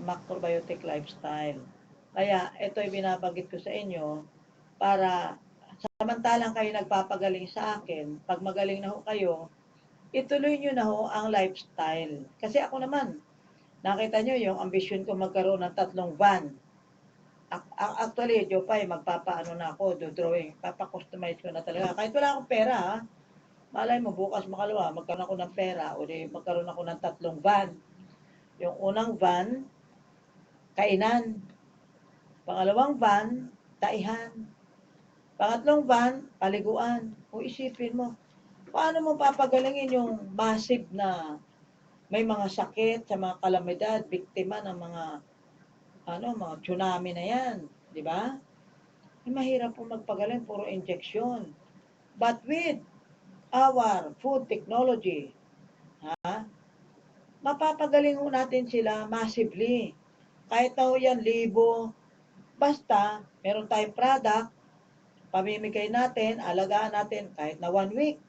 Macrobiotic Lifestyle. Kaya ito ay binabanggit ko sa inyo para samantalang kayo nagpapagaling sa akin, pag magaling na ho kayo, ituloy nyo na ho ang lifestyle. Kasi ako naman, nakita nyo yung ambisyon ko magkaroon ng 3 van. Actually, Jopay, magpapaano na ako, do-drawing, papakustomize ko na talaga. Kahit wala akong pera, ha? Malay mo, bukas makalawa, magkaroon ako ng pera, o di magkaroon ako ng 3 van. Yung unang van, kainan. Pangalawang van, taihan. Pangatlong van, paliguan. Kung isipin mo, paano mo papagalingin yung massive na may mga sakit sa mga kalamidad, biktima ng mga tsunami na yan, di ba? Mahirap po magpagaling, puro injection. But with our food technology, ha, mapapagaling ho natin sila massively. Kahit na ho yan, libo, basta meron tayong product, pamimigay natin, alagaan natin kahit na 1 week.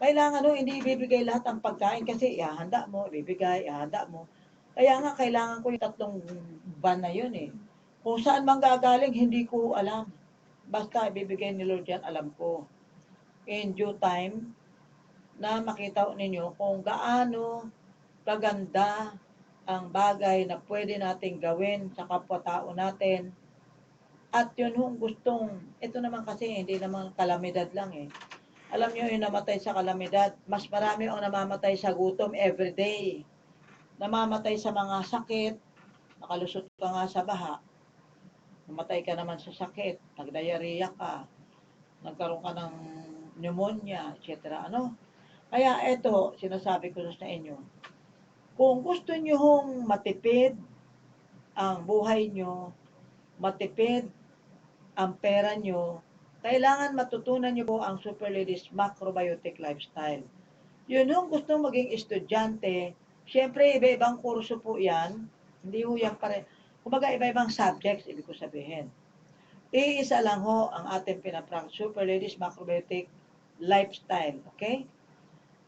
Kailangan hindi ibibigay lahat ang pagkain kasi ihahanda mo, ibibigay, ihahanda mo. Kaya nga, kailangan ko yung 3 van na yun eh. Kung saan mang gagaling, hindi ko alam. Basta ibibigay ni Lord yan, alam ko. In due time, na makita ninyo kung gaano kaganda ang bagay na pwede nating gawin sa kapwa-tao natin. At yun hong gustong, ito naman kasi hindi naman kalamidad lang eh. Alam nyo yung namatay sa kalamidad, mas marami ang namamatay sa gutom everyday. Namamatay sa mga sakit, nakalusot ka nga sa baha, namatay ka naman sa sakit, nagdiarrhea ka, nagkaroon ka ng pneumonia, etc. Ano? Kaya ito, sinasabi ko sa inyo, kung gusto nyo hong matipid ang buhay nyo, matipid ang pera nyo, kailangan matutunan nyo po ang Super Ladies Macrobiotic Lifestyle. Yun yung gusto maging estudyante, syempre iba-ibang kurso po yan, hindi ho yan pare, kumbaga iba-ibang subjects, ibig ko sabihin. Iisa lang ho ang ating pinapractice, Super Ladies Macrobiotic Lifestyle, okay?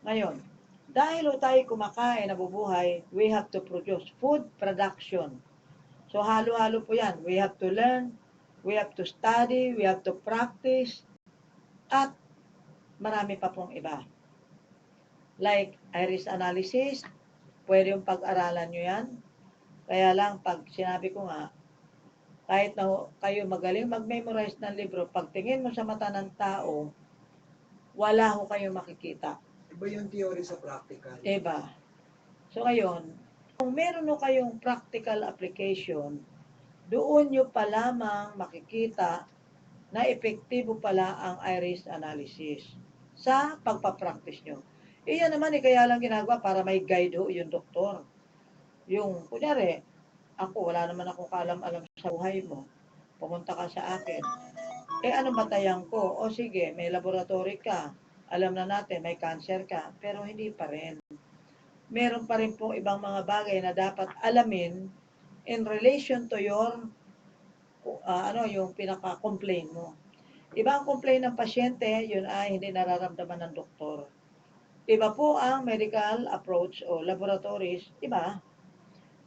Ngayon, dahil ho tayo kumakain, nabubuhay, we have to produce food production. So halo-halo po yan. We have to learn, we have to study, we have to practice, at marami pa pong iba. Like iris analysis, pwede yung pag-aralan nyo yan. Kaya lang, pag sinabi ko nga, kahit na kayo magaling mag-memorize ng libro, pagtingin mo sa mata ng tao, wala ho kayo makikita. Iba yung theory sa practical. Diba? So ngayon, kung meron ho kayong practical application, doon nyo pa lamang makikita na epektibo pala ang iris analysis sa pagpapractice nyo. Iyan naman kaya lang ginagawa para may guide ho yung doktor. Yung, kunyari, ako, wala naman akong kaalam-alam sa buhay mo. Pumunta ka sa akin. Ano batayan ko? O sige, may laboratory ka. Alam na natin, may cancer ka. Pero hindi pa rin. Meron pa rin po ibang mga bagay na dapat alamin in relation to your yung pinaka-complaint mo. Iba ang complaint ng pasyente, yun ay hindi nararamdaman ng doktor. Iba po ang medical approach o laboratories, iba.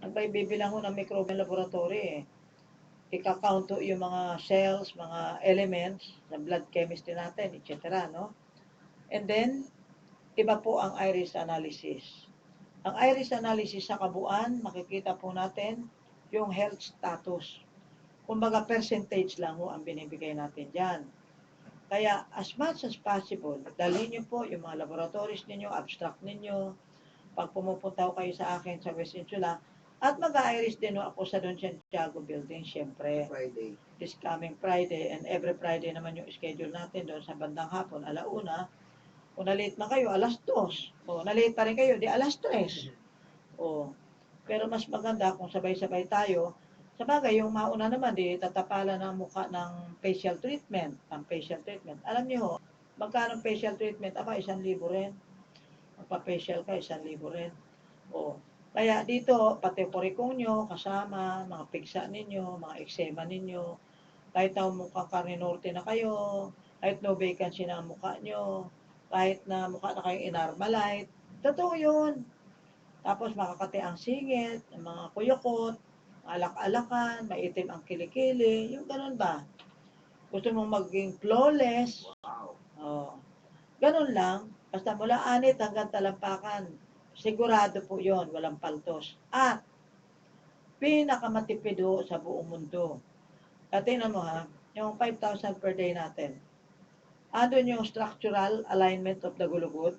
Nagbibilang ho ng microbial laboratory eh. Ika-count yung mga cells, mga elements sa blood chemistry natin, etc. No? And then, iba po ang iris analysis. Ang iris analysis sa kabuuan, makikita po natin yung health status. Kumbaga percentage lang ho ang binibigay natin dyan. Kaya as much as possible, dalhin nyo po yung mga laboratories ninyo, abstract ninyo, pag pumupunta ko kayo sa akin sa West Insula, at mag-iris din ako sa Don Santiago Building, syempre. Friday. This coming Friday, and every Friday naman yung schedule natin doon sa bandang hapon, 1:00. Kung na-late na kayo, 2:00. O na-late pa rin kayo, di 3:00. O, pero mas maganda kung sabay-sabay tayo. Sa bagay, yung mauna naman, di tatapalan ng mukha ng facial treatment. Ang facial treatment. Alam niyo ho, magkano facial treatment? 1,000 rin. Magpa-facial ka, 1,000 rin. O, kaya dito, pati porikong nyo, kasama, mga pigsa ninyo, mga eksema ninyo, kahit na mukhang karne norte na kayo, kahit no vacancy na mukha nyo, kahit na mukha na kayong inarmalite, totoo yun. Tapos makakati ang singit, ang mga kuyukot, alak-alakan, maitim ang kilikili, yung ganun ba? Gusto mong maging flawless, oh, ganun lang, basta mula anit hanggang talampakan, sigurado po yon, walang paltos. At pinakamatipid ho sa buong mundo. At tingnan mo ha, yung 5,000 per day natin, andun yung structural alignment of the gulugod,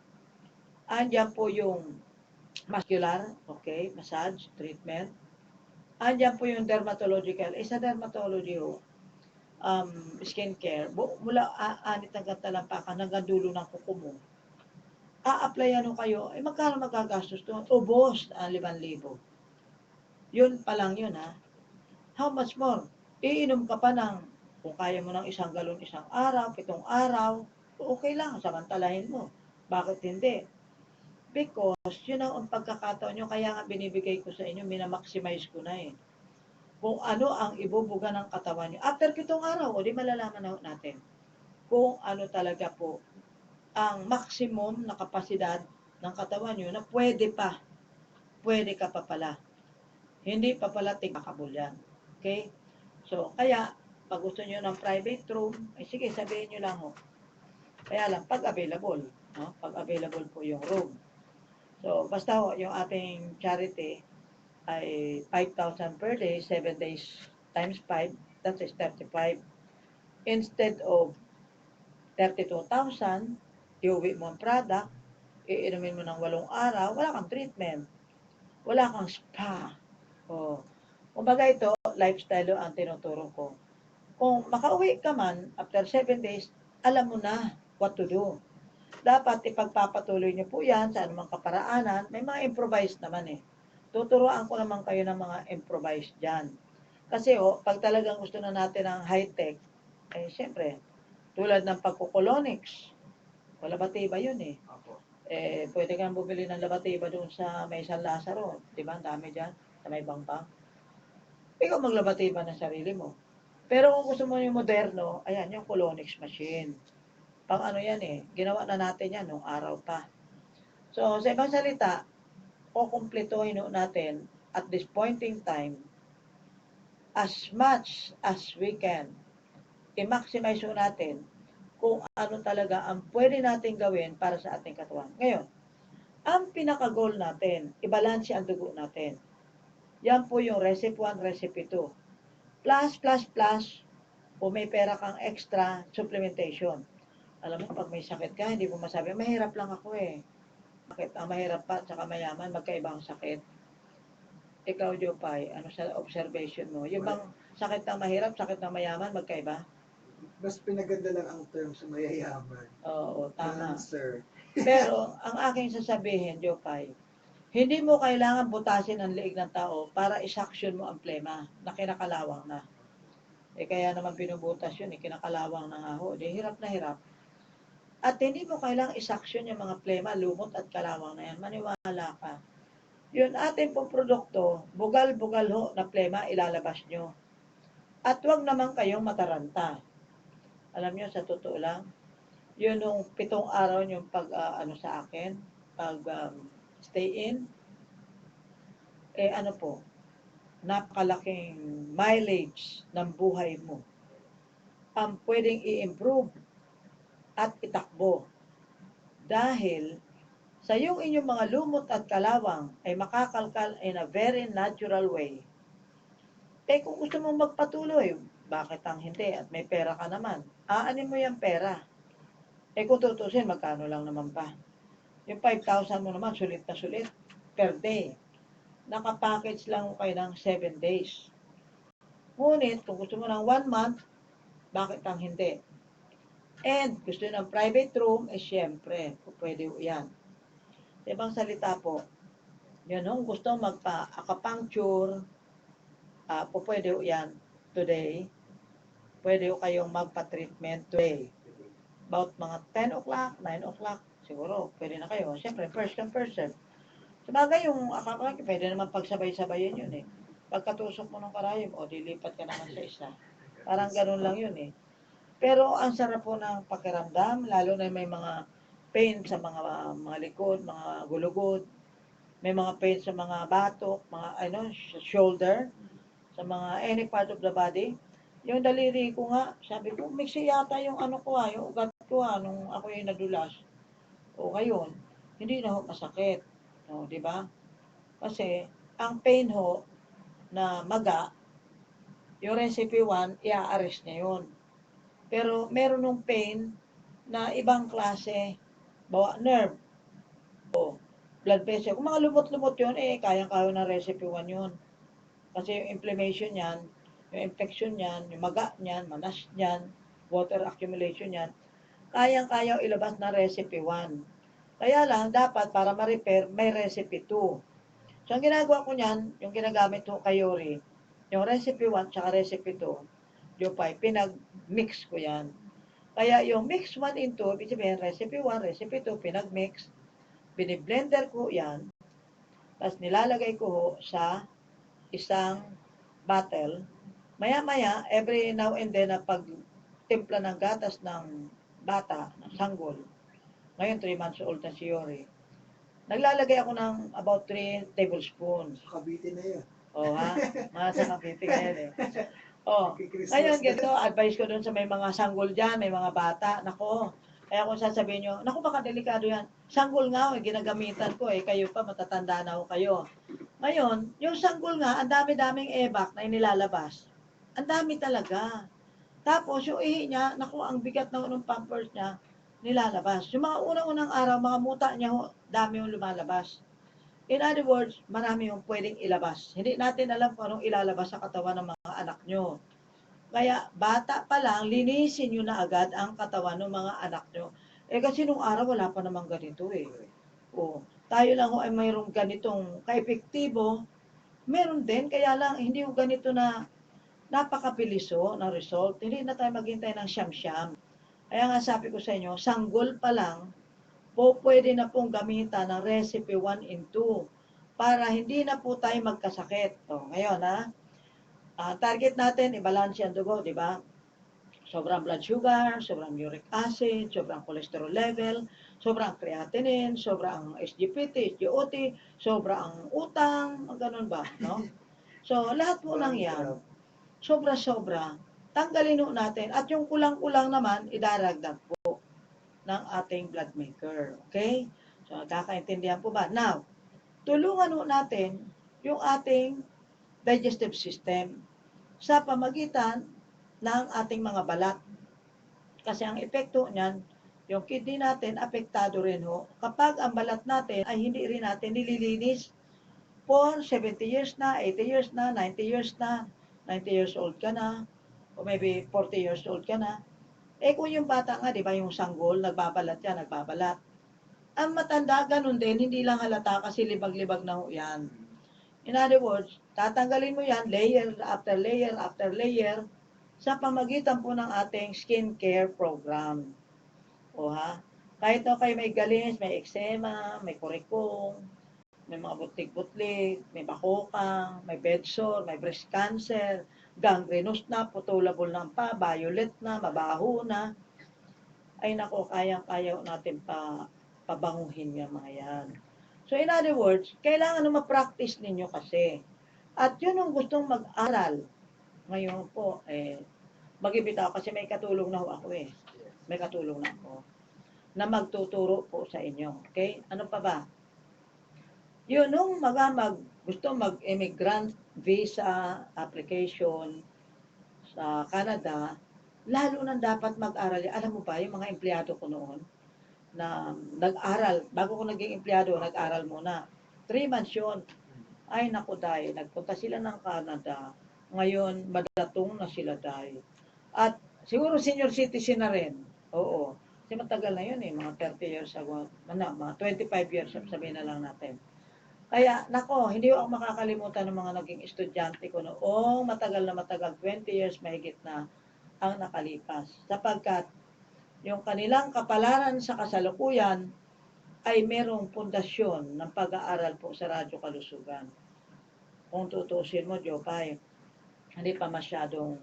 andyan po yung muscular, okay, massage, treatment, andyan po yung dermatological, sa dermatology ho, skincare, mula anit hanggang talampakan hanggang dulo ng kuko mo, a-applyan nyo kayo, magkano magagastos doon? Ubos ang 5,000. Yun pa lang yun ha. How much more? Iinom ka pa ng, kung kaya mo ng 1 galon isang araw, 7 araw, okay lang, samantalahin mo. Bakit hindi? Because yun ang pagkakataon nyo, kaya nga binibigay ko sa inyo, minamaximize ko na eh. Kung ano ang ibubuga ng katawan nyo. After 7 araw, o di malalaman na natin kung ano talaga po ang maximum na kapasidad ng katawan nyo na pwede ka pa pala. Hindi pa pala tigakabul yan. Okay? So, kaya, pag gusto nyo ng private room, ay sige, sabihin nyo lang ho. Kaya lang, pag available. No? Pag available po yung room. So, basta ho, yung ating charity ay 5,000 per day, 7 days times 5, that is 35. Instead of 32,000, iuwi mo ang product, iinumin mo ng 8 araw, wala kang treatment, wala kang spa. O, kumbaga ito, lifestyle ang tinuturo ko. Kung makauwi ka man after 7 days, alam mo na what to do. Dapat ipagpapatuloy niyo po yan sa anumang kaparaanan. May mga improvise naman eh. Tuturuan ko naman kayo ng mga improvise dyan. Kasi pag talagang gusto na natin ng high-tech, eh siyempre, tulad ng pagkukolonics, wala ba tiba yun eh. Pwede kang bumili ng labatiba doon sa may San Lazaro. Diba? Ang dami dyan. Sa may bangpang. Ikaw maglabatiba ng sarili mo. Pero kung gusto mo yung moderno, ayan, yung colonics machine. Pang ano yan eh. Ginawa na natin yan nung araw pa. So, sa ibang salita, kukumplituhin natin at this point in time as much as we can. I-maximize natin kung ano talaga ang pwede natin gawin para sa ating katawan. Ngayon, ang pinaka-goal natin, ibalanse ang dugo natin. Yan po yung recipe 1, recipe 2. Plus, plus, plus, o may pera kang extra supplementation. Alam mo, pag may sakit ka, hindi mo masabi, mahirap lang ako eh. Bakit? Ang mahirap pa at saka mayaman, magkaibang sakit. Ikaw, Jopay, ano sa observation mo? Yung bang sakit ng mahirap, sakit ng mayaman, magkaiba? Mas pinaganda lang ang term sa mayayaman. Oo, tama. Cancer. Pero, ang aking sasabihin, Jopay, hindi mo kailangan butasin ang liig ng tao para isaksyon mo ang plema na kinakalawang na. Kaya naman binubutas yun, kinakalawang na nga ho. Di hirap na hirap. At hindi mo kailangang isaksyon yung mga plema, lumot at kalawang na yan. Maniwala ka. Yun ating pong produkto, bugal-bugal ho na plema ilalabas nyo. At wag naman kayong mataranta. Alam nyo, sa totoo lang, yun yung 7 araw yung ano sa akin, pag stay in, ano po, napakalaking mileage ng buhay mo. Ang pwedeng i-improve at itakbo. Dahil sa yung inyong mga lumot at kalawang ay makakalkal in a very natural way. Kung gusto mong magpatuloy, bakit ang hindi? At may pera ka naman. Aanin mo yung pera. Kung tutusin, magkano lang naman pa? Yung 5,000 mo naman, sulit na sulit per day. Nakapackage lang kayo ng 7 days. Ngunit, kung gusto mo ng 1 month, bakit ang hindi? And, gusto nyo ng private room, syempre, pwede yan. Sa ibang salita po, yun, kung gusto magpa-acupuncture, pwede yan today. Pwede kayong magpa-treatment today. About mga 10 o'clock, 9 o'clock, siguro, pwede na kayo. Siyempre, first come, first serve. Sabagay, yung acupuncture, pwede naman pagsabay-sabayin yun eh. Pagkatusok mo ng karayom, dilipat ka naman sa isa. Parang ganun lang yun eh. Pero ang sarap po ng pakiramdam, lalo na may mga pain sa mga likod, mga gulugod. may mga pain sa mga batok, mga shoulder, sa mga any part of the body. Yung daliri ko nga, sabi ko, mixi yata yung ano ko yung ugat ko nung ako yung nadulas. O ngayon, hindi na ho masakit. O, di ba? Kasi, ang pain ho na maga, yung recipe 1, i-arrest niya yun. Pero meron ng pain na ibang klase, bawa nerve, blood vessel. Kung mga lumot-lumot yun, kayang-kaya ng recipe 1 yun. Kasi yung inflammation yan, yung infection yan, yung maga niyan, manas niyan, water accumulation yan, kayang-kaya ilabas na recipe 1. Kaya lang, dapat para ma-repair, may recipe 2. So, ang ginagawa ko niyan, yung ginagamit ko kay Yori, yung recipe 1 tsaka recipe 2, yung 5, pinag-mix ko yan. Kaya yung mix 1 and 2, ibig sabihin, recipe 1, recipe 2, pinag-mix, biniblender ko yan, tapos nilalagay ko sa isang bottle. Maya-maya, every now and then na pag timpla ng gatas ng bata, ng sanggol, ngayon 3 months old na si Yori, naglalagay ako ng about 3 tablespoons. Cavite na yun. O ha, mga sa Cavite ngayon Oh, Nagki-Christmas ngayon na. ganito, advice ko dun sa may mga sanggol dyan, may mga bata, nako, kaya kung sasabihin nyo, naku baka delikado yan, sanggol nga ginagamitan ko kayo pa, matatanda na ho kayo. Ngayon, yung sanggol nga, ang dami-daming ebak na inilalabas. Ang dami talaga. Tapos, yung ihi niya, naku, ang bigat na ng pampers niya, nilalabas. Yung mga unang-unang araw, mga muta niya, dami yung lumalabas. In other words, marami yung pwedeng ilabas. Hindi natin alam kung anong ilalabas sa katawan ng mga anak nyo. Kaya, bata pa lang, linisin nyo na agad ang katawan ng mga anak nyo. Kasi nung araw, wala pa namang ganito O, tayo lang ay mayroong ganitong kaepektibo. Meron din, kaya lang, hindi yung ganito na napakabiliso ng result. Hindi na tayo maghintay ng siyam-siyam. Kaya nga sabi ko sa inyo, sanggol pa lang, pwede na pong gamitan ng recipe 1 and 2 para hindi na po tayo magkasakit. Ngayon target natin, i-balance ang dugo, di ba? Sobrang blood sugar, sobrang uric acid, sobrang cholesterol level, sobrang creatinine, sobrang SGPT, SGOT, sobrang utang, ganun ba, no? So, lahat po ng yan, sobra-sobra, tanggalin ho natin. At yung kulang-kulang naman, idaragdag po ng ating blood maker. Okay? So, kakaintindihan po ba? Now, tulungan ho natin yung ating digestive system sa pamagitan ng ating mga balat. Kasi ang epekto niyan, yung kidney natin, apektado rin ho. Kapag ang balat natin ay hindi rin natin nililinis for 70 years na, 80 years na, 90 years na, 90 years old ka na, o maybe 40 years old ka na. Kung yung bata nga, di ba, yung sanggol, nagbabalat yan, nagbabalat. Ang matanda, ganun din, hindi lang halata kasi libag-libag na ho yan. In other words, tatanggalin mo yan, layer after layer after layer, sa pamagitan po ng ating skincare program. O ha? Kahit na kayo may galis, may eczema, may kurikong, may mga butlig-butlig, may bakokang, may bedsore, may breast cancer, gangrenous na, putulable na pa, violet na, mabaho na, ay nako, kayang-kaya natin pabanguhin yung mga yan. So in other words, kailangan na ma-practice ninyo kasi. At yun ang gustong mag-aral. Ngayon po, mag-ibitaw kasi may katulong na ho ako May katulong na ako na magtuturo po sa inyo. Okay? Ano pa ba? Yun, nung gusto mag-immigrant visa application sa Canada, lalo nang dapat mag-aral. Alam mo ba, yung mga empleyado ko noon, na nag-aral, bago ko naging empleyado, nag-aral muna. 3 months yun. Ay, naku dahil, nagpunta sila ng Canada. Ngayon, madatong na sila dahil. At siguro senior citizen na rin. Oo. Kasi matagal na yun mga 30 years ago. Mga 25 years, sabihin na lang natin. Kaya, nako, hindi ako makakalimutan ng mga naging estudyante ko noong matagal na matagal, 20 years mahigit na ang nakalipas. Sapagkat, yung kanilang kapalaran sa kasalukuyan ay merong pundasyon ng pag-aaral po sa Radyo Kalusugan. Kung tutusin mo, Jopay, hindi pa masyadong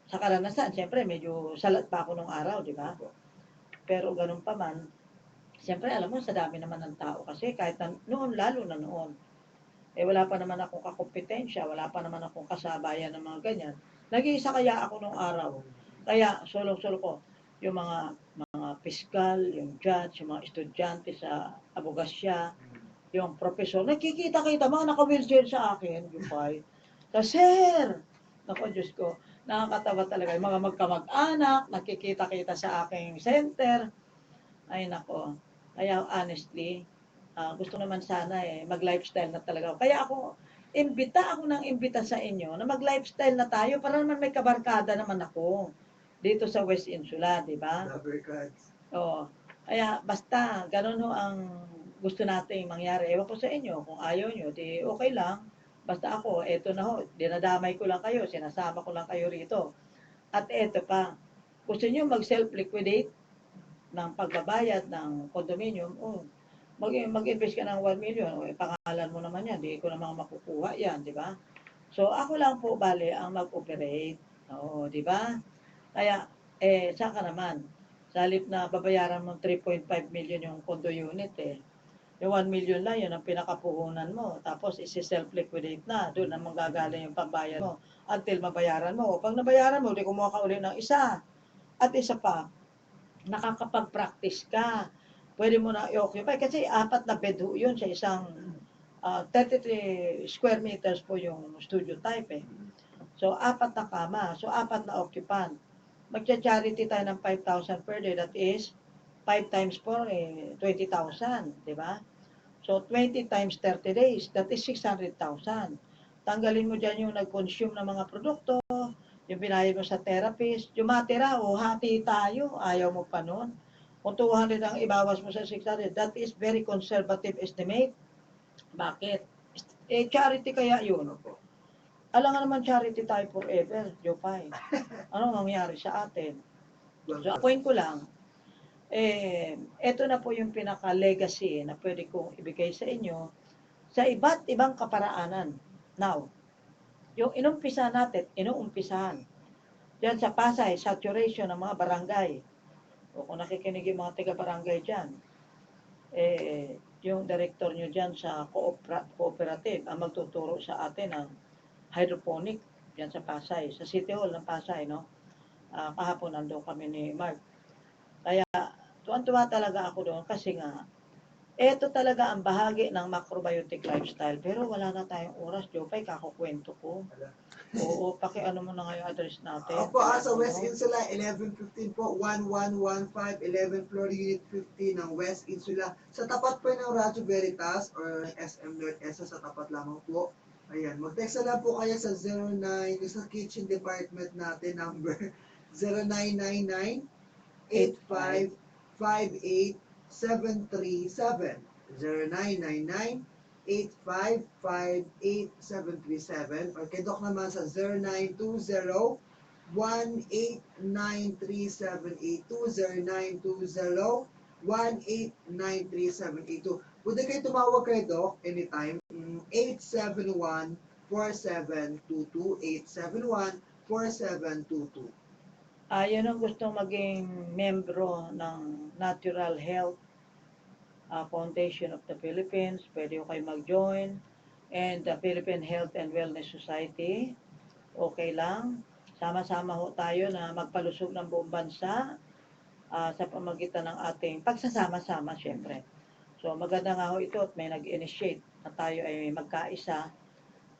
sa karanasan, siyempre medyo salat pa ako nung araw, di ba? Pero ganun pa man, Siyempre, alam mo, sa dami naman ng tao kasi, kahit na, noon, lalo na noon, eh wala pa naman akong kakompetensya, wala pa naman akong kasabayan ng mga ganyan. Nag-iisa kaya ako nung araw. Kaya, sulong-sulo ko, yung mga piskal, yung judge, yung mga estudyante sa abogasya, yung professor, nakikita-kita, mga naka-wheelchair sa akin, yung fight. Sir! Naku, Diyos ko, nakakatawa talaga. Yung mga magkamag-anak, nakikita-kita sa aking center. Ay, nako. Kaya honestly, gusto naman sana mag-lifestyle na talaga ako. Kaya ako ng imbita sa inyo na mag-lifestyle na tayo para naman may kabarkada naman ako dito sa West Insula, di ba? Rubber cards. Oo. Kaya basta, ganun ho ang gusto nating mangyari. Ewan ko sa inyo, kung ayaw nyo, di okay lang. Basta ako, eto na ho, dinadamay ko lang kayo, sinasama ko lang kayo rito. At eto pa, gusto nyo mag-self-liquidate ng pagbabayad ng condominium, mag-invest ka ng 1 million, pangalan mo naman yan, di ko naman makukuha yan, di ba? So, ako lang po, bale, ang mag-operate. Oo, di ba? Kaya, saka naman, sa halip na babayaran mo 3.5 million yung condo unit, yung 1 million lang, yun ang pinakapuhunan mo. Tapos, isi-self-liquidate na. Doon ang manggagaling yung pambayad mo until mabayaran mo. Pag nabayaran mo, di kumuha ka uli ng isa. At isa pa, nakakapag-practice ka. Pwede mo na i-occupy. Kasi 4 na bed ho yun sa isang 33 square meters po yung studio type So, 4 na kama. So, 4 na occupant. Magcha-charity tayo ng 5,000 per day. That is 5 times 4, 20,000. Diba? So, 20 times 30 days. That is 600,000. Tanggalin mo dyan yung nag-consume ng mga produkto, yung binayad mo sa therapist, yung matira, hati tayo, ayaw mo pa nun. Kung 200 ang ibawas mo sa 600, that is very conservative estimate. Bakit? Charity kaya yun. Alam nga naman charity tayo forever, Jopay. Anong mangyari sa atin? So, point ko lang, eto na po yung pinaka-legacy na pwede kong ibigay sa inyo sa iba't ibang kaparaanan. Now, yung inumpisa natin, inuumpisahan. Diyan sa Pasay, saturation ng mga barangay. O kung nakikinig yung mga taga-barangay dyan, yung director nyo dyan sa cooperative ang magtuturo sa atin ng hydroponic dyan sa Pasay, sa City Hall ng Pasay, no? Kahapon nandun kami ni Mark. Kaya, tuwan-tuwa talaga ako doon kasi nga, eto talaga ang bahagi ng macrobiotic lifestyle. Pero wala na tayong oras, Jopay, kakukwento ko. Oo, pakiano mo na nga yung address natin. Opo, sa West Insula, 1115 po, 1115, 11 floor, Unit 50 ng West Insula. Sa tapat po ng Radyo Veritas or SM North ESA, sa tapat lamang po. Ayan, mag-text na lang po kayo sa 09, sa kitchen department natin, number 0999 8558737 0999 8558737 or kay Doc naman sa 0920 1893782 0920 1893782. Pwede kayo tumawag kay Doc anytime 871-4722 871-4722. Yun ang gustong maging membro ng Natural Health Foundation of the Philippines. Pwede ko kayo mag-join. And the Philippine Health and Wellness Society. Okay lang. Sama-sama ho tayo na magpalusog ng buong bansa sa pamagitan ng ating pagsasama-sama, syempre. So maganda nga ho ito at may nag-initiate na tayo ay magkaisa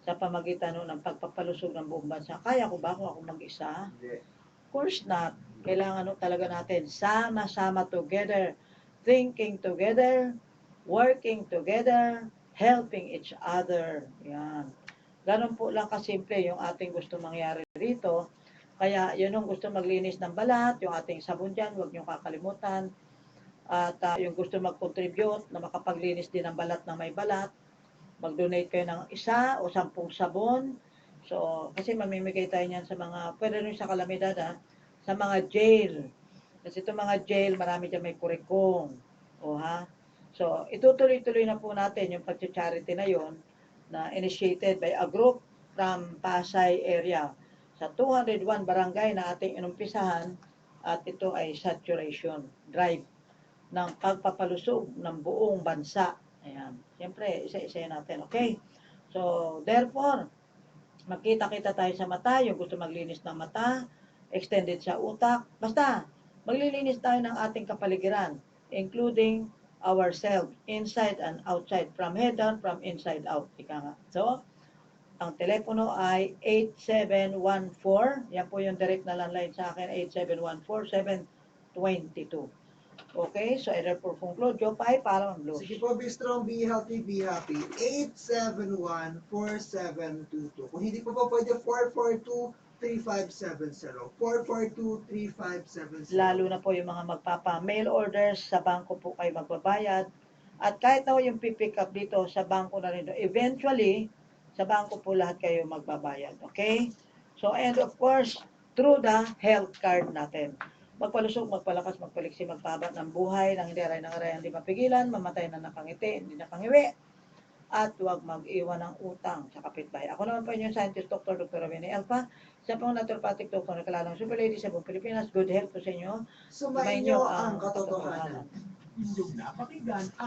sa pamagitan ho ng pagpapalusog ng buong bansa. Kaya ko ba kung ako mag-isa? Of course not. Kailangan talaga natin sama-sama together, thinking together, working together, helping each other. Yan. Ganun po lang kasimple yung ating gusto mangyari rito. Kaya yun yung gusto maglinis ng balat, yung ating sabon dyan, huwag nyo kakalimutan. At yung gusto mag-contribute na makapaglinis din ng balat na may balat, mag-donate kayo ng 1 o 10 sabon. So, kasi mamimigay tayo niyan sa mga, pwede rin sa kalamidad sa mga jail. Kasi itong mga jail, marami dyan may kurikong. O ha? So, itutuloy-tuloy na po natin yung pag-charity na yon na initiated by a group from Pasay area sa 201 barangay na ating inumpisahan at ito ay saturation drive. ng pagpapalusog ng buong bansa. Ayan. Siyempre, isa-isa natin. Okay? So, therefore, magkita-kita tayo sa mata, yung gusto maglinis ng mata, extended sa utak. Basta, maglilinis tayo ng ating kapaligiran, including ourselves, inside and outside, from head down, from inside out. Ika nga. So, ang telepono ay 8714. Yan po yung direct na landline sa akin, 8714-722. Okay, so I therefore conclude. Joe Pai, para mag-close. Sige po, be strong, be healthy, be happy. 871-4722. Kung hindi po pwede, 442-3570. 442-3570. Lalo na po yung mga magpapa-mail orders, sa bangko po kayo magbabayad. At kahit na yung pipick up dito, sa bangko na rin. Eventually, sa bangko po lahat kayo magbabayad. Okay? So, and of course, through the health card natin. Magpalusog, magpalakas, magpaliksi, magpahaba ng buhay, nang hindi aray ng aray, hindi mapigilan, mamatay na nakangiti, hindi nakangiwi, at huwag mag-iwan ng utang sa kapitbahay. Ako naman po inyong scientist, Dr. Ravene Alpha, sa pong naturopathic doctor na kalalang super lady sa buong Pilipinas. Good health po sa inyo. Sumayin nyo ang katotohanan. Inyong napakinggan ang